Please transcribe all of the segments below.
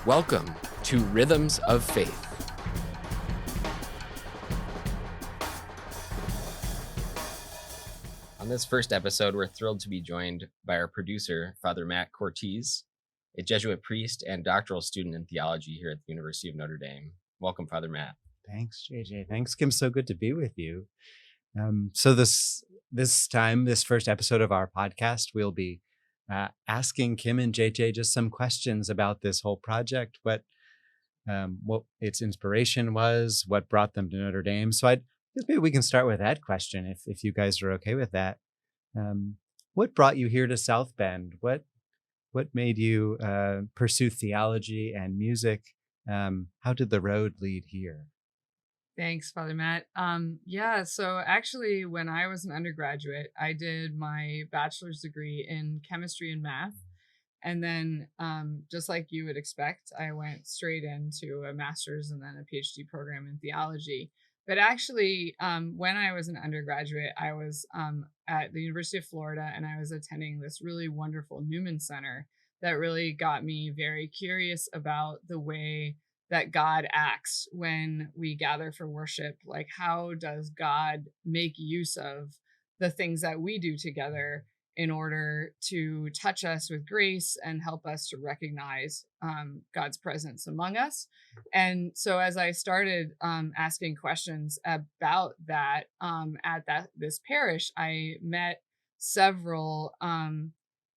Welcome to Rhythms of Faith. On this first episode, we're thrilled to be joined by our producer, Father Matt Cortez, a Jesuit priest and doctoral student in theology here at the University of Notre Dame. Welcome, Father Matt. Thanks, JJ. Thanks, Kim. So good to be with you. So this first episode of our podcast, we'll be asking Kim and JJ just some questions about this whole project, what its inspiration was, what brought them to Notre Dame. So I guess maybe we can start with that question, if you guys are okay with that. What brought you here to South Bend? What made you pursue theology and music? How did the road lead here? Thanks, Father Matt. So actually, when I was an undergraduate, I did my bachelor's degree in chemistry and math. And then, just like you would expect, I went straight into a master's and then a PhD program in theology. But actually, when I was an undergraduate, I was at the University of Florida, and I was attending this really wonderful Newman Center that really got me very curious about the way that God acts when we gather for worship. Like, how does God make use of the things that we do together in order to touch us with grace and help us to recognize God's presence among us? And so as I started asking questions about that at this parish, I met several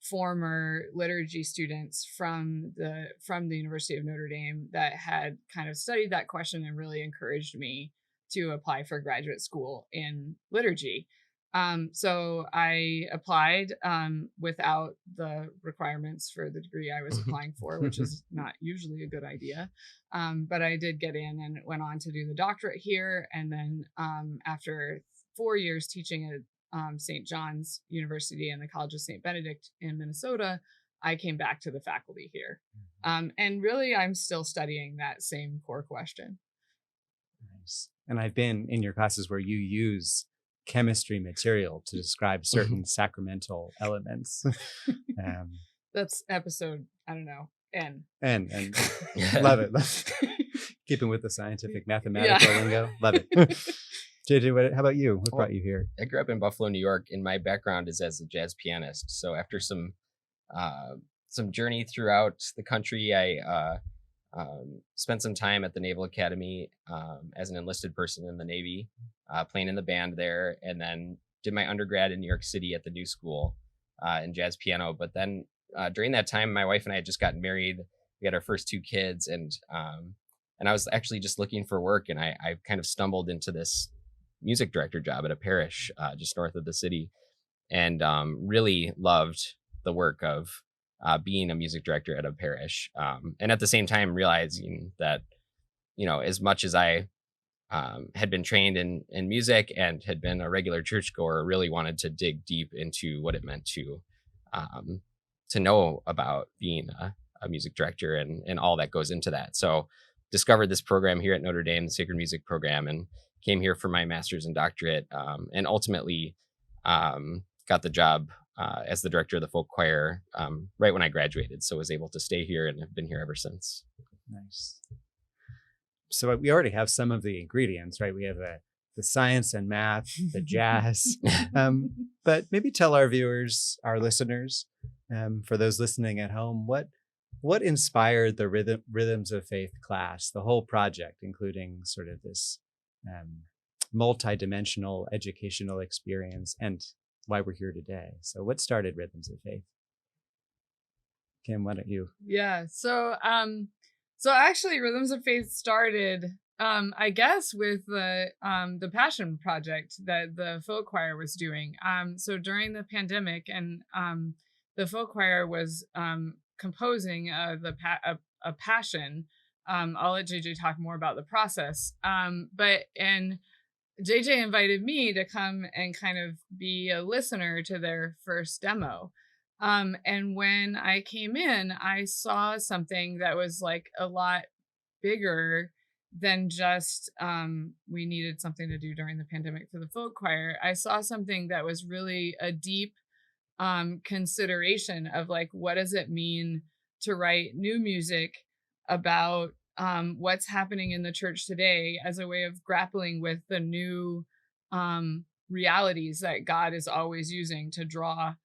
former liturgy students from the University of Notre Dame that had kind of studied that question and really encouraged me to apply for graduate school in liturgy. So I applied without the requirements for the degree I was applying for, which is not usually a good idea. But I did get in and went on to do the doctorate here. And then after 4 years teaching at St. John's University and the College of St. Benedict in Minnesota, I came back to the faculty here. And really, I'm still studying that same core question. Nice. And I've been in your classes where you use chemistry material to describe certain sacramental elements. That's episode, I don't know, N. And love it. Keeping with the scientific mathematical lingo. Love it. JJ, how about you? What brought you here? I grew up in Buffalo, New York, and my background is as a jazz pianist. So after some journey throughout the country, I spent some time at the Naval Academy as an enlisted person in the Navy, playing in the band there, and then did my undergrad in New York City at the New School in jazz piano. But then during that time, my wife and I had just gotten married. We had our first 2 kids, and I was actually just looking for work, and I kind of stumbled into this music director job at a parish just north of the city, and really loved the work of being a music director at a parish, and at the same time realizing that, as much as I had been trained in music and had been a regular churchgoer, really wanted to dig deep into what it meant to know about being a music director and all that goes into that. So discovered this program here at Notre Dame, the Sacred Music program, and came here for my master's and doctorate, and ultimately got the job as the director of the folk choir right when I graduated. So was able to stay here and have been here ever since. Nice. So we already have some of the ingredients, right? We have the science and math, the jazz, but maybe tell our viewers, our listeners, for those listening at home, what inspired the Rhythms of Faith class, the whole project, including sort of this multi-dimensional educational experience, and why we're here today. So what started Rhythms of Faith? Kim, why don't you? Yeah. So actually Rhythms of Faith started, I guess, with the Passion Project that the folk choir was doing. So during the pandemic, and the folk choir was composing a passion. I'll let JJ talk more about the process. And JJ invited me to come and kind of be a listener to their first demo. And when I came in, I saw something that was like a lot bigger than just we needed something to do during the pandemic for the folk choir. I saw something that was really a deep consideration of like, what does it mean to write new music about what's happening in the church today as a way of grappling with the new realities that God is always using to draw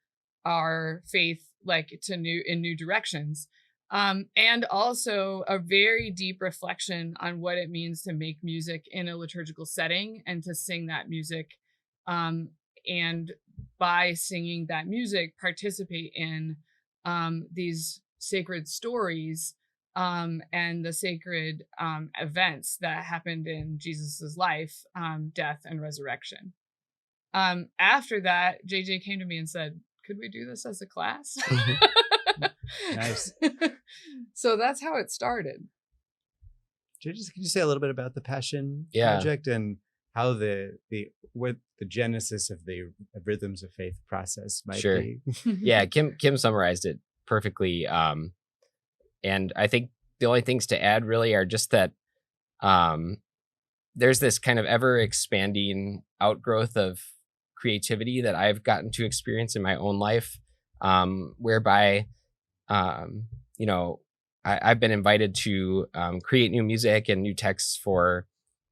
our faith like to new directions. And also a very deep reflection on what it means to make music in a liturgical setting and to sing that music, and by singing that music participate in these sacred stories, and the sacred events that happened in Jesus's life, death, and resurrection. After that, JJ came to me and said, "Could we do this as a class?" Nice. So that's how it started. Could you say a little bit about the Passion Yeah. Project and how what the genesis of the Rhythms of Faith process might Sure. be? Yeah, Kim summarized it perfectly. And I think the only things to add really are just that there's this kind of ever expanding outgrowth of creativity that I've gotten to experience in my own life, whereby, I've been invited to create new music and new texts for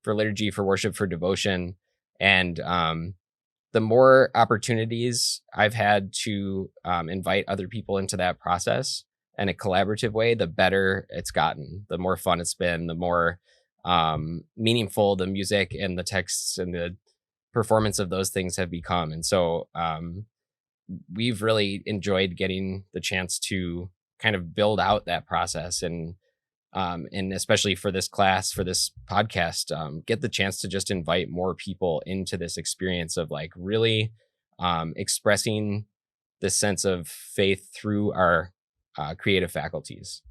liturgy, for worship, for devotion. And the more opportunities I've had to invite other people into that process in a collaborative way, the better it's gotten, the more fun it's been, the more meaningful the music and the texts and the performance of those things have become. And so we've really enjoyed getting the chance to kind of build out that process, and especially for this class, for this podcast, get the chance to just invite more people into this experience of like really expressing this sense of faith through our creative faculties.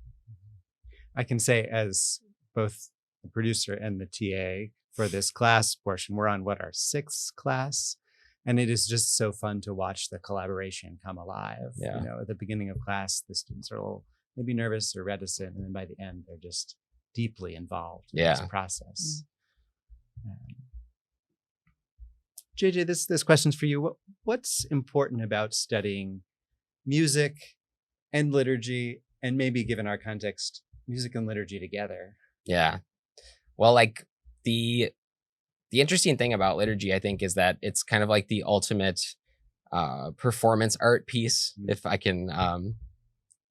I can say, as both the producer and the TA for this class portion, we're on our 6th class. And it is just so fun to watch the collaboration come alive. Yeah. At the beginning of class, the students are a little maybe nervous or reticent. And then by the end, they're just deeply involved in this process. JJ, this question's for you. What's important about studying music and liturgy, and maybe given our context, music and liturgy together? Yeah. Well, like the interesting thing about liturgy, I think, is that it's kind of like the ultimate performance art piece, if I can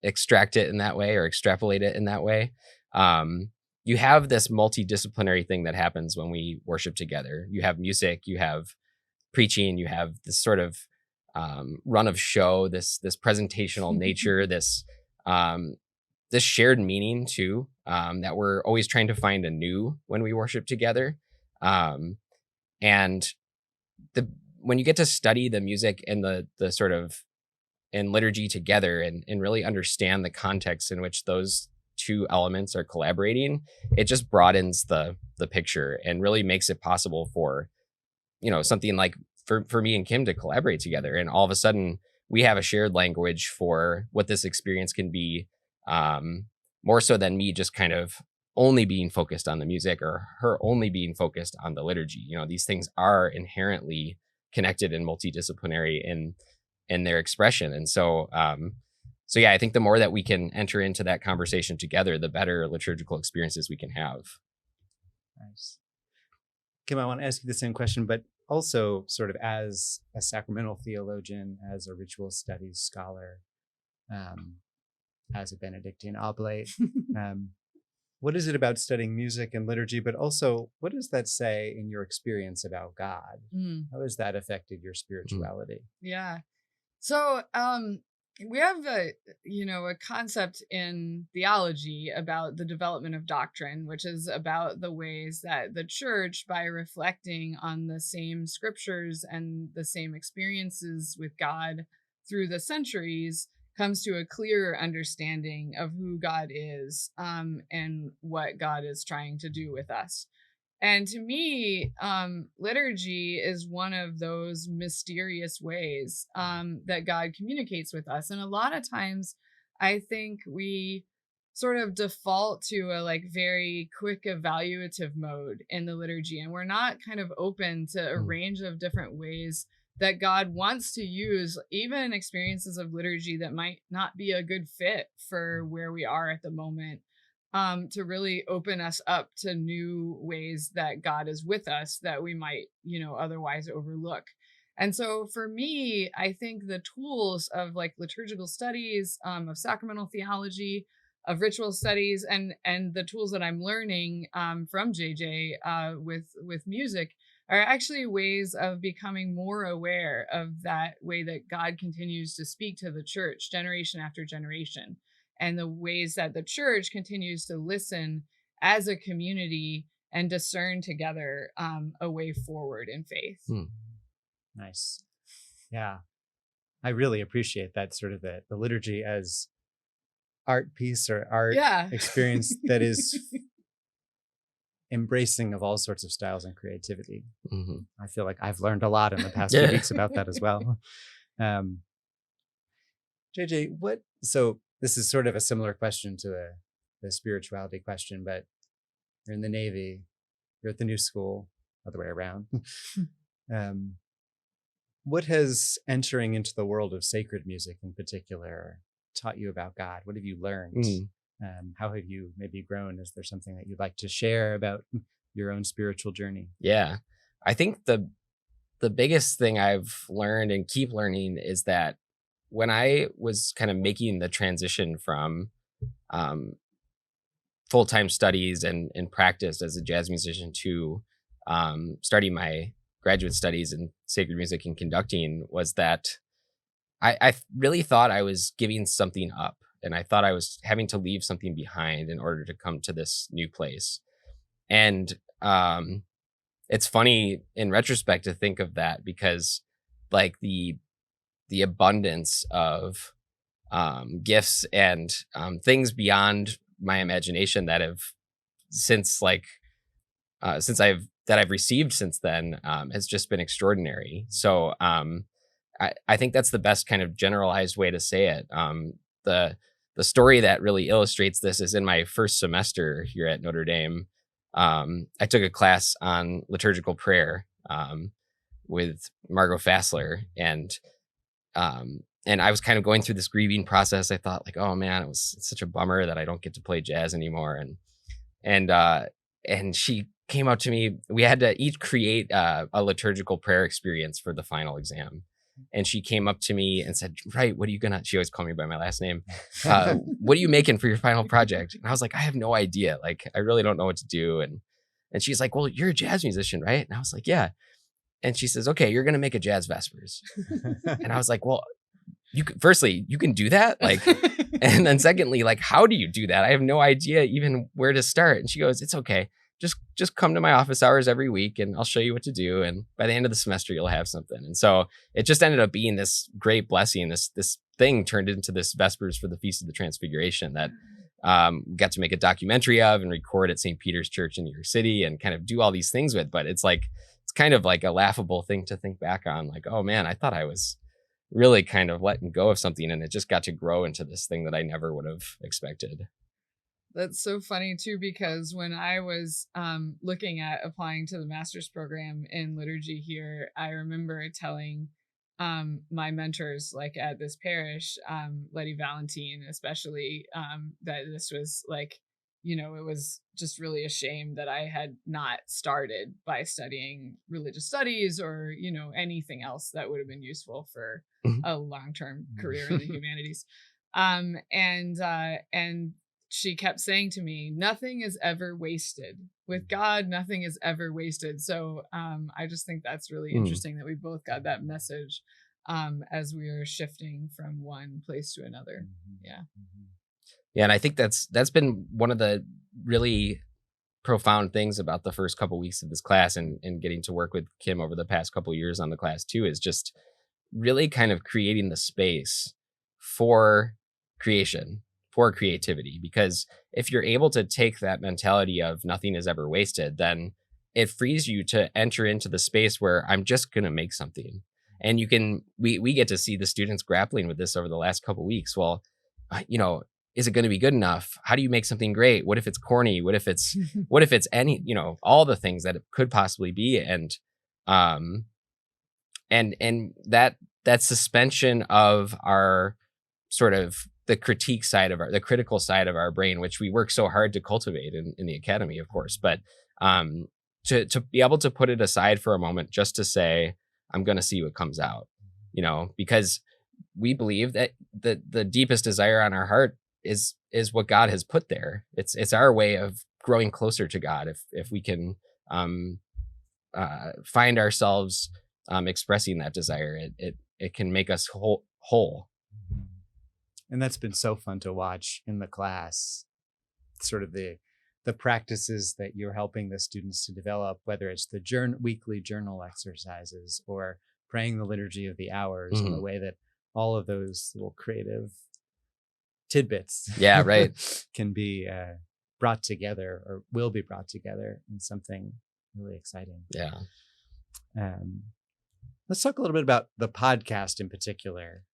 extract it in that way or extrapolate it in that way. You have this multidisciplinary thing that happens when we worship together. You have music, you have preaching, you have this sort of run of show, this presentational nature, this shared meaning too, that we're always trying to find anew when we worship together. And when you get to study the music and the sort of in liturgy together, and really understand the context in which those two elements are collaborating, it just broadens the picture and really makes it possible for, something like for me and Kim to collaborate together. And all of a sudden we have a shared language for what this experience can be, more so than me just kind of only being focused on the music or her only being focused on the liturgy. These things are inherently connected and multidisciplinary in their expression. And so yeah, I think the more that we can enter into that conversation together, the better liturgical experiences we can have. Nice. Kim, I want to ask you the same question, but also sort of as a sacramental theologian, as a ritual studies scholar, as a Benedictine oblate, what is it about studying music and liturgy, but also what does that say in your experience about God? How has that affected your spirituality? Yeah. So we have a concept in theology about the development of doctrine, which is about the ways that the church, by reflecting on the same scriptures and the same experiences with God through the centuries, comes to a clearer understanding of who God is, and what God is trying to do with us. And to me, liturgy is one of those mysterious ways that God communicates with us. And a lot of times I think we sort of default to a very quick evaluative mode in the liturgy. And we're not kind of open to a range of different ways that God wants to use, even experiences of liturgy that might not be a good fit for where we are at the moment. to really open us up to new ways that God is with us that we might, otherwise overlook. And so for me, I think the tools of like liturgical studies, of sacramental theology, of ritual studies, and the tools that I'm learning from JJ with music are actually ways of becoming more aware of that way that God continues to speak to the church generation after generation, and the ways that the church continues to listen as a community and discern together a way forward in faith. Nice. Yeah. I really appreciate that, sort of the liturgy as art piece or art experience that is embracing of all sorts of styles and creativity. I feel like I've learned a lot in the past few weeks about that as well. JJ, so this is sort of a similar question to the spirituality question, but you're in the Navy, you're at the new school, other way around. What has entering into the world of sacred music in particular taught you about God? What have you learned? How have you maybe grown? Is there something that you'd like to share about your own spiritual journey? Yeah, I think the biggest thing I've learned and keep learning is that when I was kind of making the transition from full-time studies and practice as a jazz musician to starting my graduate studies in sacred music and conducting, was that I really thought I was giving something up, and I thought I was having to leave something behind in order to come to this new place. And it's funny in retrospect to think of that, because like the abundance of gifts and things beyond my imagination that have I've received since then has just been extraordinary. So I think that's the best kind of generalized way to say it. The story that really illustrates this is in my first semester here at Notre Dame. I took a class on liturgical prayer with Margot Fassler, and I was kind of going through this grieving process. I thought like, oh man, it's such a bummer that I don't get to play jazz anymore. And she came up to me. We had to each create a liturgical prayer experience for the final exam. And she came up to me and said, right, she always called me by my last name. What are you making for your final project? And I was like, I have no idea. Like, I really don't know what to do. And she's like, well, you're a jazz musician, right? And I was like, yeah. And she says, okay, you're going to make a jazz vespers. And I was like, well, firstly, you can do that? Like, and then secondly, like, how do you do that? I have no idea even where to start. And she goes, it's okay. Just come to my office hours every week and I'll show you what to do. And by the end of the semester, you'll have something. And so it just ended up being this great blessing. This thing turned into this Vespers for the Feast of the Transfiguration that got to make a documentary of and record at St. Peter's Church in New York City and kind of do all these things with. But it's kind of like a laughable thing to think back on. Like, oh man, I thought I was really kind of letting go of something, and it just got to grow into this thing that I never would have expected. That's so funny too, because when I was looking at applying to the master's program in liturgy here, I remember telling my mentors, like at this parish, Letty Valentine especially, that this was like, it was just really a shame that I had not started by studying religious studies or, anything else that would have been useful for a long-term career in the humanities. And she kept saying to me, nothing is ever wasted. With God, nothing is ever wasted. So I just think that's really interesting that we both got that message as we were shifting from one place to another. Yeah. Yeah, and I think that's been one of the really profound things about the first couple weeks of this class, and getting to work with Kim over the past couple years on the class too, is just really kind of creating the space for creation, for creativity. Because if you're able to take that mentality of nothing is ever wasted, then it frees you to enter into the space where I'm just going to make something. And we get to see the students grappling with this over the last couple weeks. Well, is it going to be good enough? How do you make something great? What if it's corny? What if it's any, all the things that it could possibly be. And that suspension of our sort of the critique side of the critical side of our brain, which we work so hard to cultivate in the academy, of course. But to be able to put it aside for a moment, just to say, I'm going to see what comes out, because we believe that the deepest desire on our heart is what God has put there. It's our way of growing closer to God. If we can find ourselves expressing that desire, it can make us whole. And that's been so fun to watch in the class, sort of the practices that you're helping the students to develop, whether it's the weekly journal exercises or praying the liturgy of the hours, in the way that all of those little creative tidbits can be brought together, or will be brought together in something really exciting. Let's talk a little bit about the podcast in particular.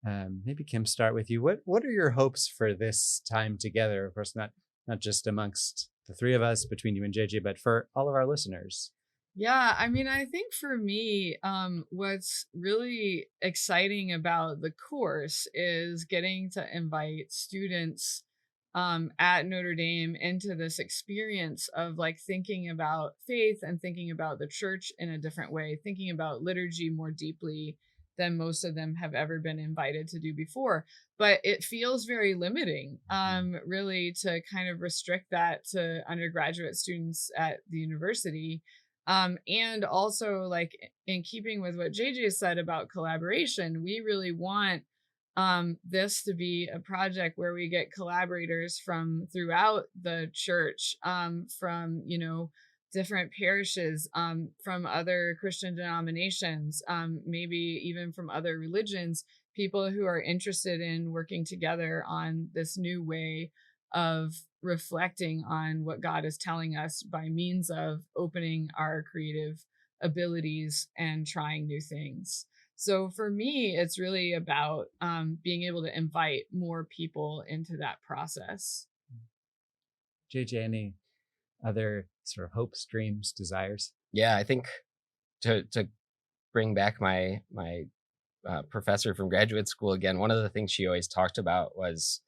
Maybe Kim, start with you. What are your hopes for this time together? Of course, not just amongst the three of us, between you and JJ, but for all of our listeners. Yeah, I mean, I think for me, what's really exciting about the course is getting to invite students at Notre Dame into this experience of like thinking about faith and thinking about the church in a different way, thinking about liturgy more deeply than most of them have ever been invited to do before. But it feels very limiting, really, to kind of restrict that to undergraduate students at the university. And also, like, in keeping with what JJ said about collaboration, we really want this to be a project where we get collaborators from throughout the church, from different parishes, from other Christian denominations, maybe even from other religions, people who are interested in working together on this new way of reflecting on what God is telling us by means of opening our creative abilities and trying new things. So for me, it's really about being able to invite more people into that process. JJ, any other sort of hopes, dreams, desires? Yeah, I think to bring back my professor from graduate school again, one of the things she always talked about was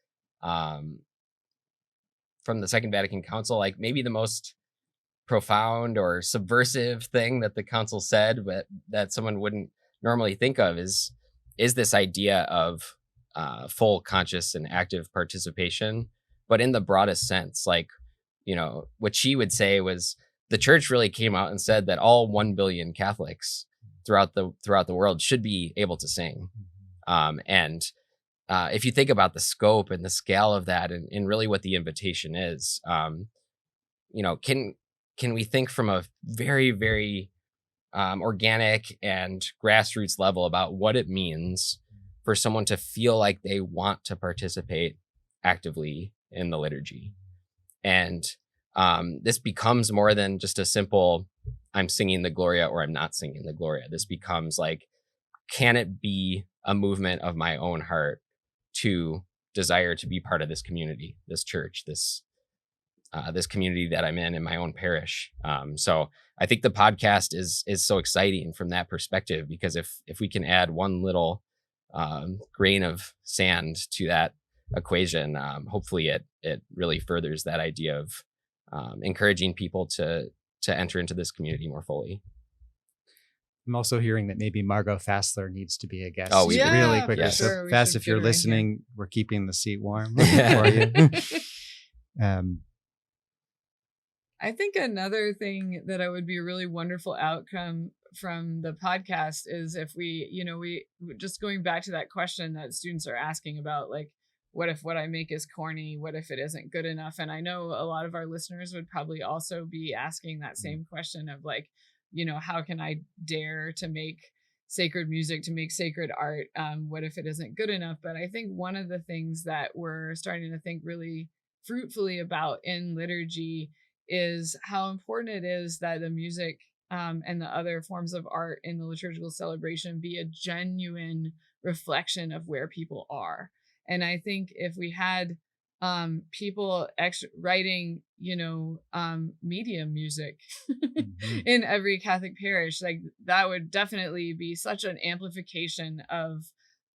from the Second Vatican Council, like maybe the most profound or subversive thing that the council said, but that someone wouldn't normally think of, is this idea of full conscious and active participation, but in the broadest sense. Like, what she would say was the church really came out and said that all 1 billion Catholics throughout the world should be able to sing. And if you think about the scope and the scale of that, and really what the invitation is, can we think from a very, very organic and grassroots level about what it means for someone to feel like they want to participate actively in the liturgy? And this becomes more than just a simple, I'm singing the Gloria or I'm not singing the Gloria. This becomes like, can it be a movement of my own heart to desire to be part of this community, this church, this community that I'm in my own parish? So I think the podcast is so exciting from that perspective, because if we can add one little grain of sand to that equation, hopefully it really furthers that idea of encouraging people to enter into this community more fully. I'm also hearing that maybe Margot Fassler needs to be a guest Yeah, really quickly. yes. So Sure, Fass, if you're listening, we're keeping the seat warm for you. I think another thing that would be a really wonderful outcome from the podcast is if we just going back to that question that students are asking about, like, what if what I make is corny? What if it isn't good enough? And I know a lot of our listeners would probably also be asking that same question of, like, how can I dare to make sacred music, to make sacred art? What if it isn't good enough? But I think one of the things that we're starting to think really fruitfully about in liturgy is how important it is that the music and the other forms of art in the liturgical celebration be a genuine reflection of where people are. And I think if we had people writing, medium music in every Catholic parish, like, that would definitely be such an amplification of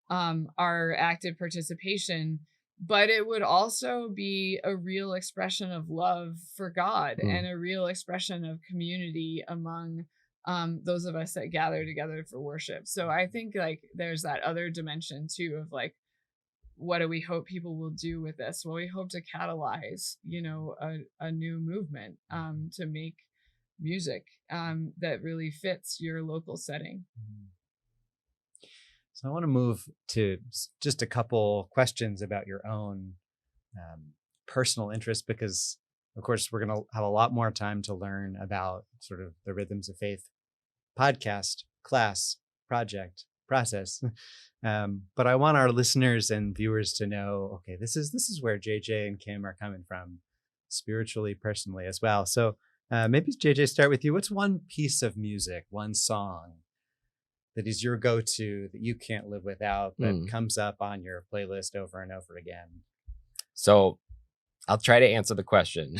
our active participation, but it would also be a real expression of love for God and a real expression of community among those of us that gather together for worship. So I think like there's that other dimension too of like, what do we hope people will do with this? Well, we hope to catalyze, a new movement to make music that really fits your local setting. So I want to move to just a couple questions about your own personal interest, because of course we're going to have a lot more time to learn about sort of the Rhythms of Faith podcast, class, project, process. But I want our listeners and viewers to know, okay, this is where JJ and Kim are coming from spiritually, personally as well. So maybe JJ, start with you. What's one piece of music, one song that is your go-to that you can't live without, that comes up on your playlist over and over again? So I'll try to answer the question.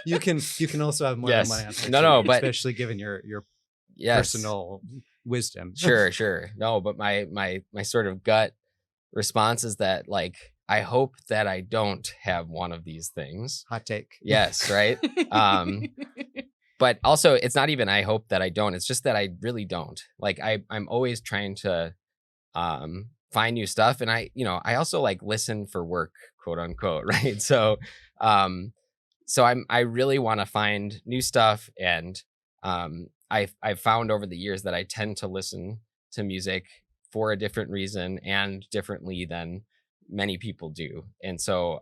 You can also have more than one answer. No, but especially given your personal wisdom. Sure. No, but my sort of gut response is that like, I hope that I don't have one of these things. Hot take. Yes, right. But also it's not even I hope that I don't. It's just that I really don't. Like I'm always trying to find new stuff, and I also like listen for work, quote unquote, right? So I really want to find new stuff, and I've found over the years that I tend to listen to music for a different reason and differently than many people do. And so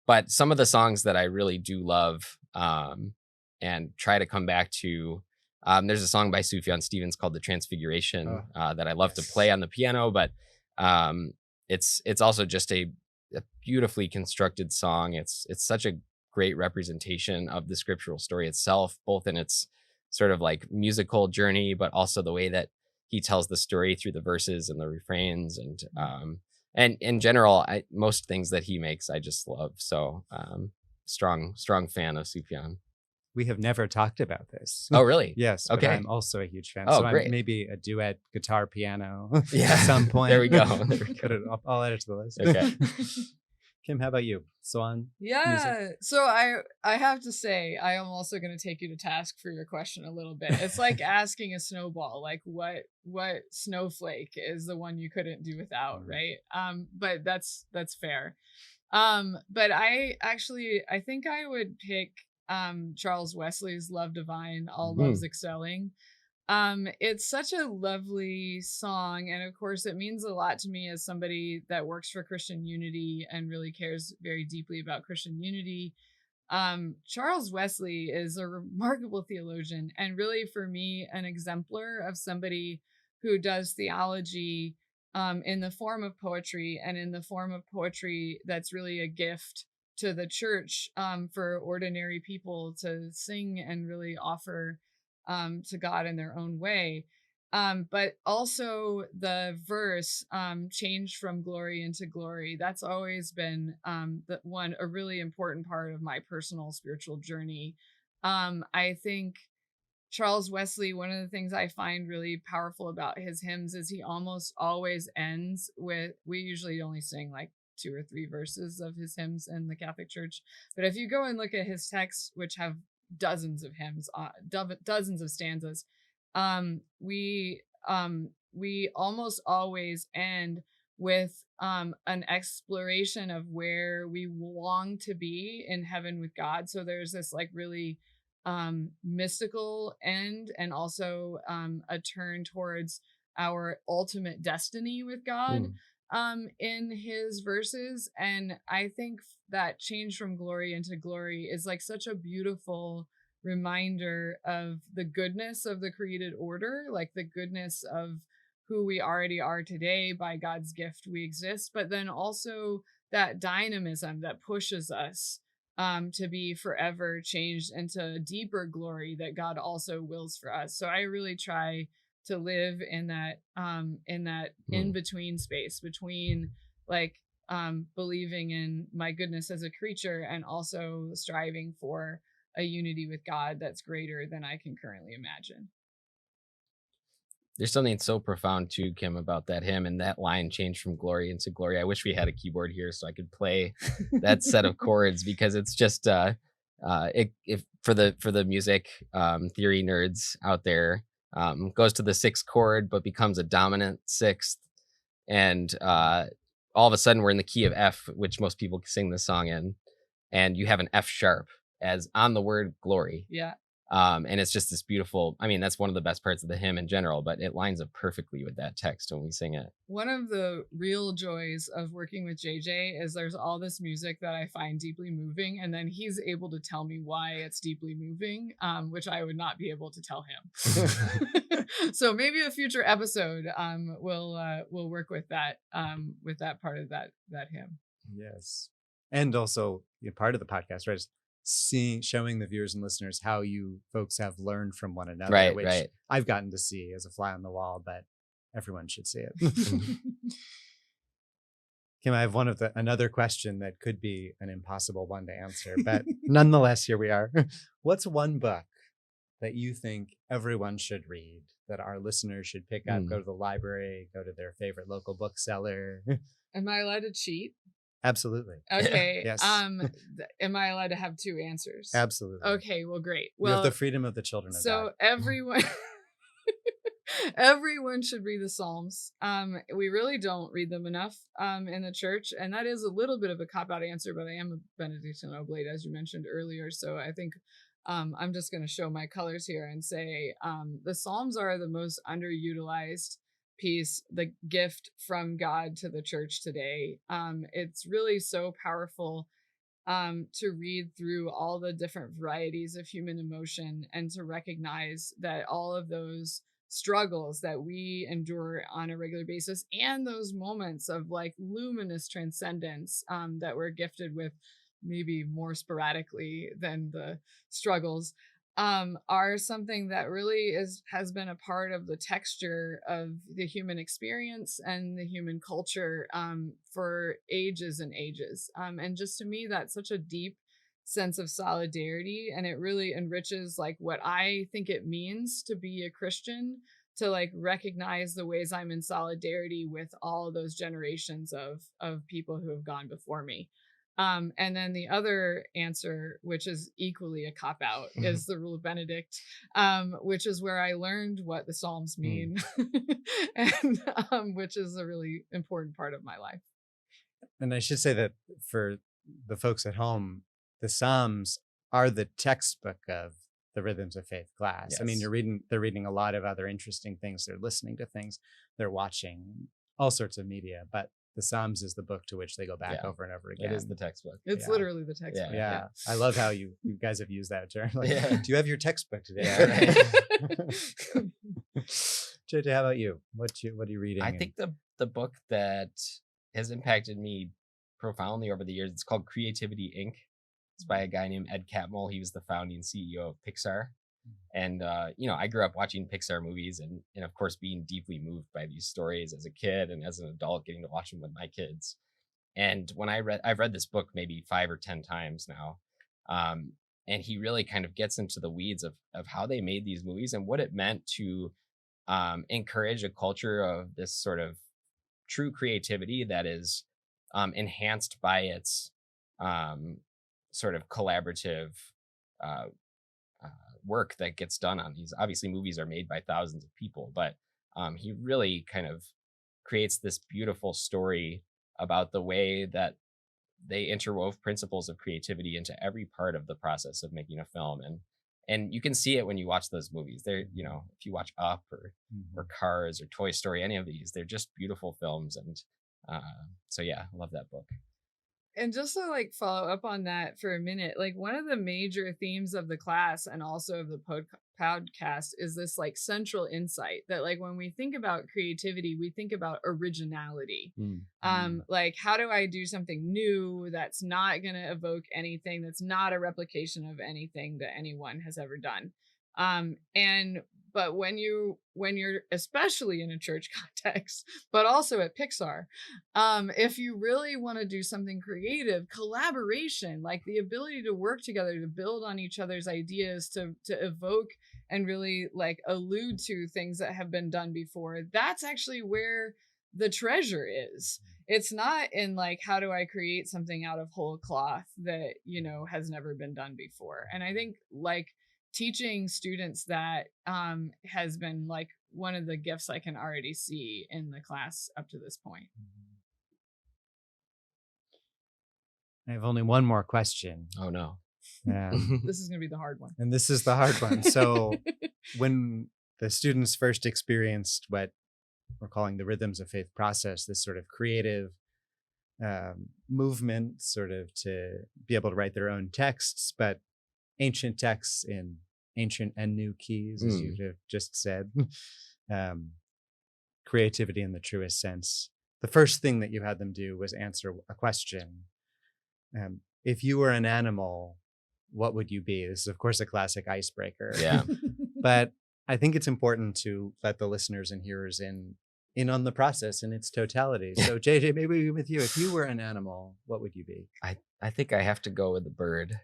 but some of the songs that I really do love and try to come back to, there's a song by Sufjan Stevens called The Transfiguration that I love to play on the piano, but it's also just a beautifully constructed song. It's such a great representation of the scriptural story itself, both in its sort of like musical journey, but also the way that he tells the story through the verses and the refrains, and in general, most things that he makes I just love. So strong fan of Sufjan. We have never talked about this. Oh, really? Yes. Okay. But I'm also a huge fan. Oh, so great. Maybe a duet guitar piano at some point. There we go. I'll add it to the list. Okay. Kim, how about you? Swan? Yeah. Music? So I have to say, I am also going to take you to task for your question a little bit. It's like asking a snowball, like what snowflake is the one you couldn't do without, right? But that's fair. But I think I would pick Charles Wesley's Love Divine, All Loves Excelling. It's such a lovely song, and of course it means a lot to me as somebody that works for Christian Unity and really cares very deeply about Christian unity. Charles Wesley is a remarkable theologian, and really for me an exemplar of somebody who does theology in the form of poetry, and in the form of poetry that's really a gift to the church, for ordinary people to sing and really offer to God in their own way. But also the verse, changed from glory into glory. That's always been a really important part of my personal spiritual journey. I think Charles Wesley, one of the things I find really powerful about his hymns is he almost always ends with, we usually only sing like 2 or 3 verses of his hymns in the Catholic Church. But if you go and look at his texts, which have dozens of hymns, dozens of stanzas, we almost always end with an exploration of where we long to be in heaven with God. So there's this like really mystical end, and also a turn towards our ultimate destiny with God in his verses. And I think that change from glory into glory is like such a beautiful reminder of the goodness of the created order, like the goodness of who we already are today. By God's gift we exist, but then also that dynamism that pushes us to be forever changed into deeper glory that God also wills for us. So I really try to live in that in between space between like believing in my goodness as a creature and also striving for a unity with God that's greater than I can currently imagine. There's something so profound too, Kim, about that hymn and that line change from glory into glory. I wish we had a keyboard here so I could play that set of chords because it's just if for the music theory nerds out there, goes to the sixth chord but becomes a dominant sixth, and all of a sudden we're in the key of F, which most people sing this song in, and you have an F sharp as on the word glory. Yeah. And it's just this beautiful, I mean, that's one of the best parts of the hymn in general, but it lines up perfectly with that text when we sing it. One of the real joys of working with JJ is there's all this music that I find deeply moving, and then he's able to tell me why it's deeply moving, which I would not be able to tell him. So maybe a future episode we'll work with that part of that hymn. Yes. And also part of the podcast, right? Showing the viewers and listeners how you folks have learned from one another, which I've gotten to see as a fly on the wall, but everyone should see it. Kim, I have another question that could be an impossible one to answer, but nonetheless, here we are. What's one book that you think everyone should read, that our listeners should pick up, go to the library, go to their favorite local bookseller? Am I allowed to cheat? Absolutely. Okay. Yes. Am I allowed to have two answers? Absolutely. Okay, well, great. Well, you have the freedom of the children of God. So everyone should read the Psalms. We really don't read them enough in the church, and that is a little bit of a cop-out answer, but I am a Benedictine Oblate, as you mentioned earlier, so I think I'm just going to show my colors here and say the Psalms are the most underutilized piece, the gift from God to the church today. It's really so powerful to read through all the different varieties of human emotion and to recognize that all of those struggles that we endure on a regular basis and those moments of like luminous transcendence that we're gifted with maybe more sporadically than the struggles are something that really has been a part of the texture of the human experience and the human culture for ages and ages. And just to me, that's such a deep sense of solidarity, and it really enriches like what I think it means to be a Christian, to like recognize the ways I'm in solidarity with all those generations of people who have gone before me. And then the other answer, which is equally a cop-out, is the Rule of Benedict, which is where I learned what the Psalms mean, and which is a really important part of my life. And I should say that for the folks at home, the Psalms are the textbook of the Rhythms of Faith class. Yes. I mean, they're reading a lot of other interesting things. They're listening to things. They're watching all sorts of media, but the Psalms is the book to which they go back over and over again. It is the textbook. It's literally the textbook. Yeah. I love how you guys have used that term. Like, do you have your textbook today? JJ, how about you? What are you reading? I think the book that has impacted me profoundly over the years, it's called Creativity Inc. It's by a guy named Ed Catmull. He was the founding CEO of Pixar. And, I grew up watching Pixar movies and of course, being deeply moved by these stories as a kid and as an adult, getting to watch them with my kids. And when I've read this book maybe 5 or 10 times now. And he really kind of gets into the weeds of how they made these movies and what it meant to encourage a culture of this sort of true creativity that is enhanced by its sort of collaborative work that gets done on these. Obviously, movies are made by thousands of people, but he really kind of creates this beautiful story about the way that they interwove principles of creativity into every part of the process of making a film. And you can see it when you watch those movies. They're, if you watch Up or Cars or Toy Story, any of these, they're just beautiful films. And so, yeah, I love that book. And just to like follow up on that for a minute, like one of the major themes of the class and also of the podcast is this like central insight that like when we think about creativity, we think about originality. Like how do I do something new that's not going to evoke anything, that's not a replication of anything that anyone has ever done. And but when you're especially in a church context, but also at Pixar, if you really want to do something creative, collaboration, like the ability to work together, to build on each other's ideas, to evoke and really like allude to things that have been done before, that's actually where the treasure is. It's not in like, how do I create something out of whole cloth that, has never been done before. And I think like teaching students that has been like one of the gifts I can already see in the class up to this point. I have only one more question. Oh no. This is going to be the hard one. And this is the hard one. So when the students first experienced what we're calling the Rhythms of Faith process, this sort of creative movement, sort of to be able to write their own texts, but ancient texts in ancient and new keys, as you have just said. Creativity in the truest sense. The first thing that you had them do was answer a question. If you were an animal, what would you be? This is, of course, a classic icebreaker. Yeah. But I think it's important to let the listeners and hearers in on the process in its totality. So JJ, maybe with you, if you were an animal, what would you be? I think I have to go with the bird.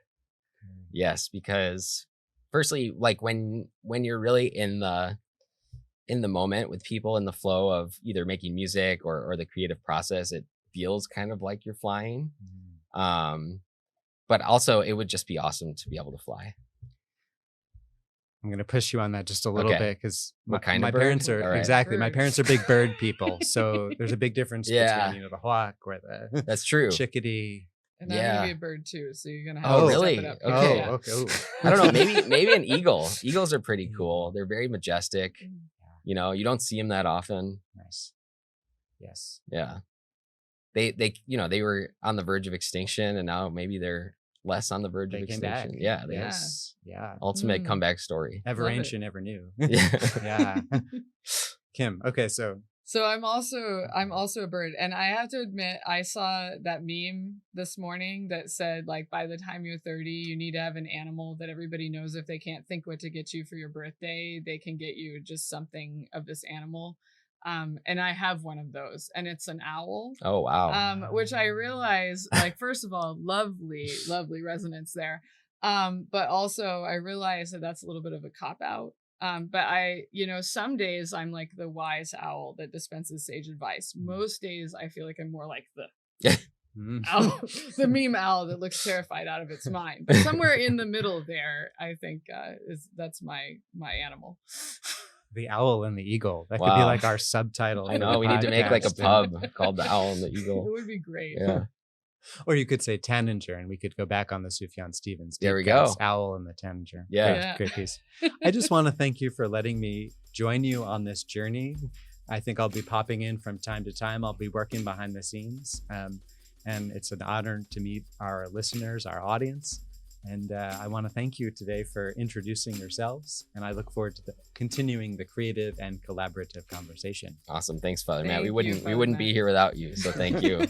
Yes, because firstly, like when you're really in the moment with people, in the flow of either making music or the creative process, it feels kind of like you're flying. But also it would just be awesome to be able to fly. I'm going to push you on that just a little bit, because my bird? parents are exactly. Bird. My parents are big bird people, so there's a big difference between the hawk or the That's true chickadee. And I'm gonna be a bird too, so you're gonna have Oh, to really? step it up. Okay. Yeah. Okay. Ooh. I don't know, maybe an eagle. Eagles are pretty cool. They're very majestic. You don't see them that often. Nice. Yes. Yeah. They were on the verge of extinction, and now maybe they're less on the verge of came extinction. back. Yeah. Yes. Yeah. Ultimate comeback story. Ever Love ancient, ever new. Yeah. Yeah. Kim. Okay. So I'm also a bird, and I have to admit, I saw that meme this morning that said, like, by the time you're 30, you need to have an animal that everybody knows if they can't think what to get you for your birthday, they can get you just something of this animal. And I have one of those, and it's an owl. Oh wow. Which I realize, like, first of all, lovely resonance there. But also I realize that that's a little bit of a cop out. But some days I'm like the wise owl that dispenses sage advice. Most days I feel like I'm more like the owl, the meme owl that looks terrified out of its mind. But somewhere in the middle there, I think that's my animal. The owl and the eagle. That could be Wow. like our subtitle. I for know the we need to make like a podcast. pub called the Owl and the It Eagle. would be great. Yeah. Or you could say Tanager, and we could go back on the Sufjan Stevens. There deep we cuts, go. Owl and the Tanager. Yeah. Great piece. I just want to thank you for letting me join you on this journey. I think I'll be popping in from time to time. I'll be working behind the scenes. And it's an honor to meet our listeners, our audience. And I want to thank you today for introducing yourselves. And I look forward to continuing the creative and collaborative conversation. Awesome. Thanks, Father Matt. Thank We you, wouldn't Father be Matt. here without you. So thank you.